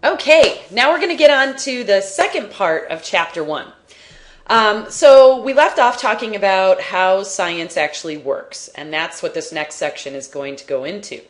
Okay, now we're going to get on to the second part of chapter 1. So we left off talking about how science actually works, and that's what this next section is going to go into.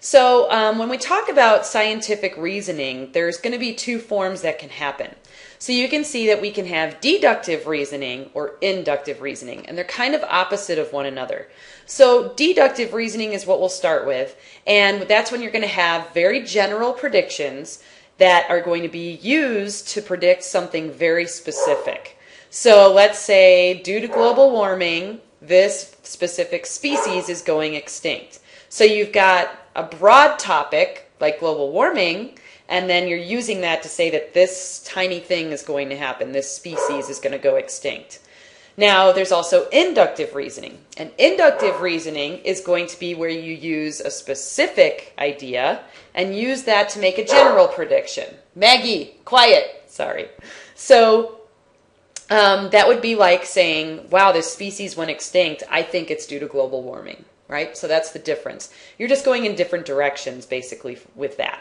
So when we talk about scientific reasoning, there's going to be two forms that can happen. So you can see that we can have deductive reasoning or inductive reasoning, and they're kind of opposite of one another. So deductive reasoning is what we'll start with, and that's when you're going to have very general predictions that are going to be used to predict something very specific. So let's say due to global warming, this specific species is going extinct. So you've got a broad topic like global warming, and then you're using that to say that this tiny thing is going to happen, this species is going to go extinct. Now, there's also inductive reasoning. And inductive reasoning is going to be where you use a specific idea and use that to make a general prediction. Maggie, quiet. Sorry. So that would be like saying, wow, this species went extinct. I think it's due to global warming, right? So that's the difference. You're just going in different directions, basically, with that.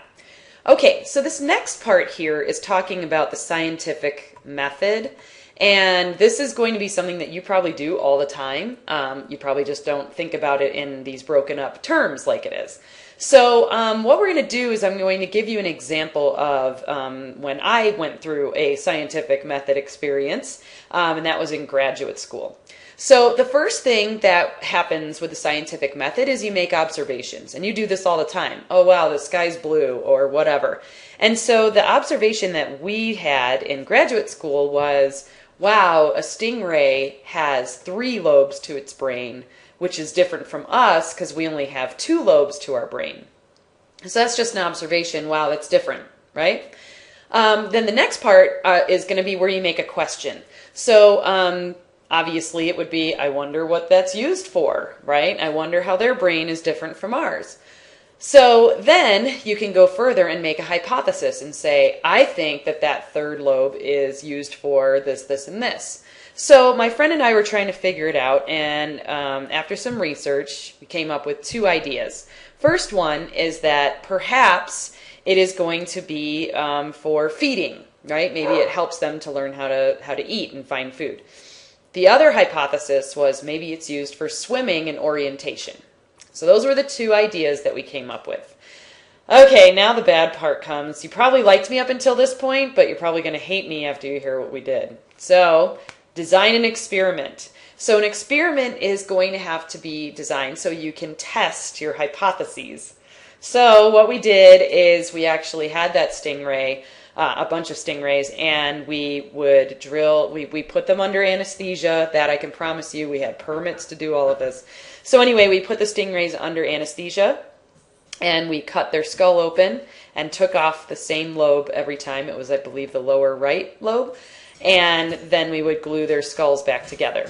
Okay, so this next part here is talking about the scientific method. And this is going to be something that you probably do all the time. You probably just don't think about it in these broken up terms like it is. So what we're going to do is I'm going to give you an example of when I went through a scientific method experience, and that was in graduate school. So the first thing that happens with the scientific method is you make observations, and you do this all the time. Oh, wow, the sky's blue, or whatever. And so the observation that we had in graduate school was, wow, a stingray has 3 lobes to its brain, which is different from us because we only have 2 lobes to our brain. So that's just an observation. Wow, that's different, right? Then the next part is going to be where you make a question. So obviously it would be, I wonder what that's used for, right? I wonder how their brain is different from ours. So then you can go further and make a hypothesis and say, I think that that 3rd lobe is used for this, this, and this. So my friend and I were trying to figure it out, and after some research, we came up with 2 ideas. First one is that perhaps it is going to be for feeding, right? Maybe it helps them to learn how to eat and find food. The other hypothesis was maybe it's used for swimming and orientation. So those were the 2 ideas that we came up with. Okay, now the bad part comes. You probably liked me up until this point, but you're probably going to hate me after you hear what we did. So, design an experiment. So an experiment is going to have to be designed so you can test your hypotheses. So what we did is we actually had that stingray, a bunch of stingrays, and we would drill, we put them under anesthesia. That I can promise you, we had permits to do all of this. So anyway, we put the stingrays under anesthesia, and we cut their skull open and took off the same lobe every time. It was, I believe, the lower right lobe. And then we would glue their skulls back together.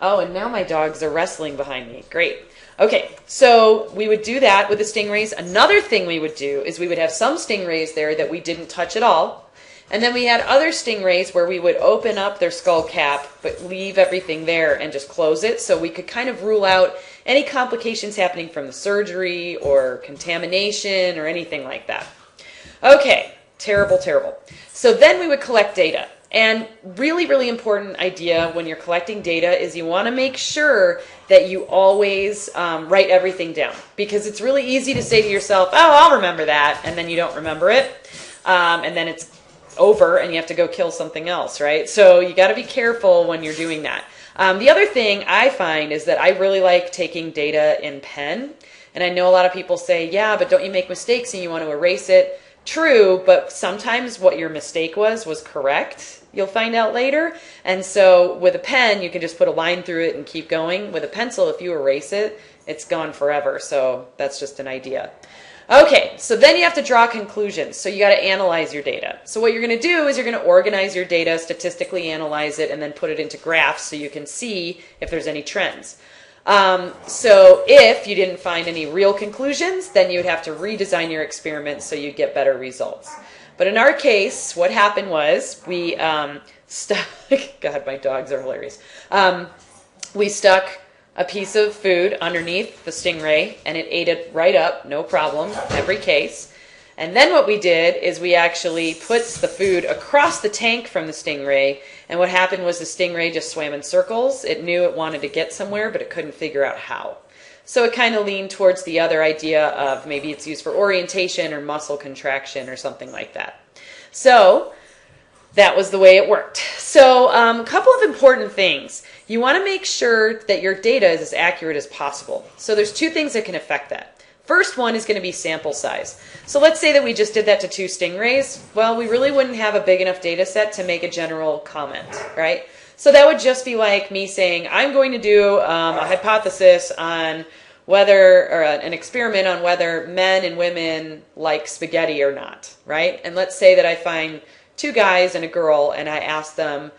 Oh, and now my dogs are wrestling behind me. Great. Okay, so we would do that with the stingrays. Another thing we would do is we would have some stingrays there that we didn't touch at all. And then we had other stingrays where we would open up their skull cap, but leave everything there and just close it, so we could kind of rule out any complications happening from the surgery or contamination or anything like that. Okay, terrible, terrible. So then we would collect data. And really, really important idea when you're collecting data is you want to make sure that you always write everything down. Because it's really easy to say to yourself, oh, I'll remember that, and then you don't remember it. And then it's over and you have to go kill something else, right? So you got to be careful when you're doing that. The other thing I find is that I really like taking data in pen. And I know a lot of people say, yeah, but don't you make mistakes and you want to erase it? True, but sometimes what your mistake was correct. You'll find out later. And so with a pen, you can just put a line through it and keep going. With a pencil, if you erase it, it's gone forever. So that's just an idea. Okay, so then you have to draw conclusions. So you got to analyze your data. So what you're going to do is you're going to organize your data, statistically analyze it, and then put it into graphs so you can see if there's any trends. So if you didn't find any real conclusions, then you would have to redesign your experiment so you'd get better results. But in our case, what happened was we stuck, God, my dogs are hilarious. We stuck a piece of food underneath the stingray, and it ate it right up, no problem, every case. And then what we did is we actually put the food across the tank from the stingray, and what happened was the stingray just swam in circles. It knew it wanted to get somewhere, but it couldn't figure out how. So it kind of leaned towards the other idea of maybe it's used for orientation or muscle contraction or something like that. So that was the way it worked. So a couple of important things. You want to make sure that your data is as accurate as possible. So there's two things that can affect that. First one is going to be sample size. So let's say that we just did that to 2 stingrays. Well, we really wouldn't have a big enough data set to make a general comment, right? So that would just be like me saying, I'm going to do a hypothesis on whether, or an experiment on whether men and women like spaghetti or not, right? And let's say that I find 2 guys and a girl, and I ask them,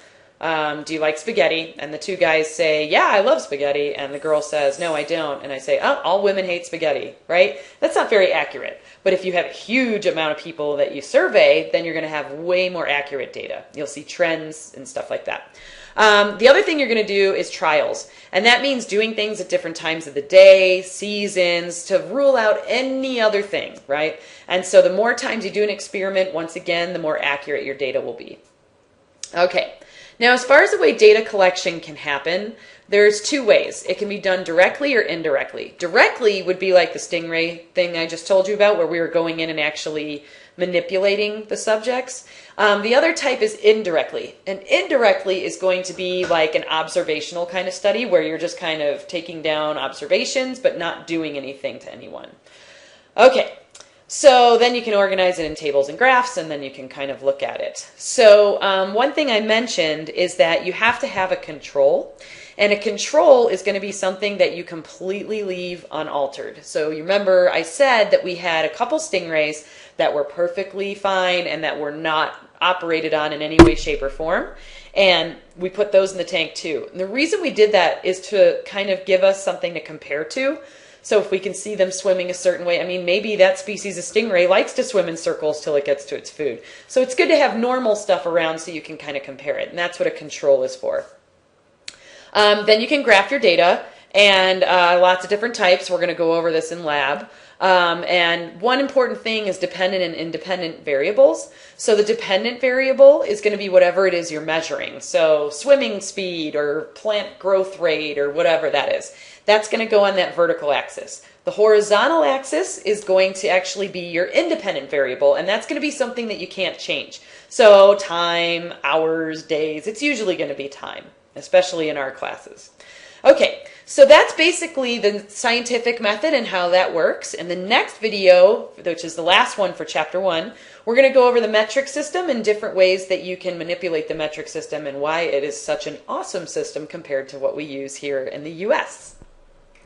do you like spaghetti? And the 2 guys say, yeah, I love spaghetti. And the girl says, no, I don't. And I say, oh, all women hate spaghetti, right? That's not very accurate. But if you have a huge amount of people that you survey, then you're going to have way more accurate data. You'll see trends and stuff like that. The other thing you're going to do is trials. And that means doing things at different times of the day, seasons, to rule out any other thing, right? And so the more times you do an experiment, once again, the more accurate your data will be. Okay. Now, as far as the way data collection can happen, there's 2 ways. It can be done directly or indirectly. Directly would be like the stingray thing I just told you about, where we were going in and actually manipulating the subjects. The other type is indirectly. And indirectly is going to be like an observational kind of study, where you're just kind of taking down observations but not doing anything to anyone. Okay. So then you can organize it in tables and graphs, and then you can kind of look at it. So one thing I mentioned is that you have to have a control, and a control is going to be something that you completely leave unaltered. So you remember I said that we had a couple stingrays that were perfectly fine and that were not operated on in any way, shape, or form, and we put those in the tank too. And the reason we did that is to kind of give us something to compare to. So if we can see them swimming a certain way, I mean, maybe that species of stingray likes to swim in circles till it gets to its food. So it's good to have normal stuff around so you can kind of compare it. And that's what a control is for. Then you can graph your data, and lots of different types. We're going to go over this in lab. And one important thing is dependent and independent variables. So the dependent variable is going to be whatever it is you're measuring. So swimming speed or plant growth rate or whatever that is. That's going to go on that vertical axis. The horizontal axis is going to actually be your independent variable, and that's going to be something that you can't change. So time, hours, days, it's usually going to be time, especially in our classes. Okay, so that's basically the scientific method and how that works. In the next video, which is the last one for Chapter 1, we're going to go over the metric system and different ways that you can manipulate the metric system and why it is such an awesome system compared to what we use here in the US.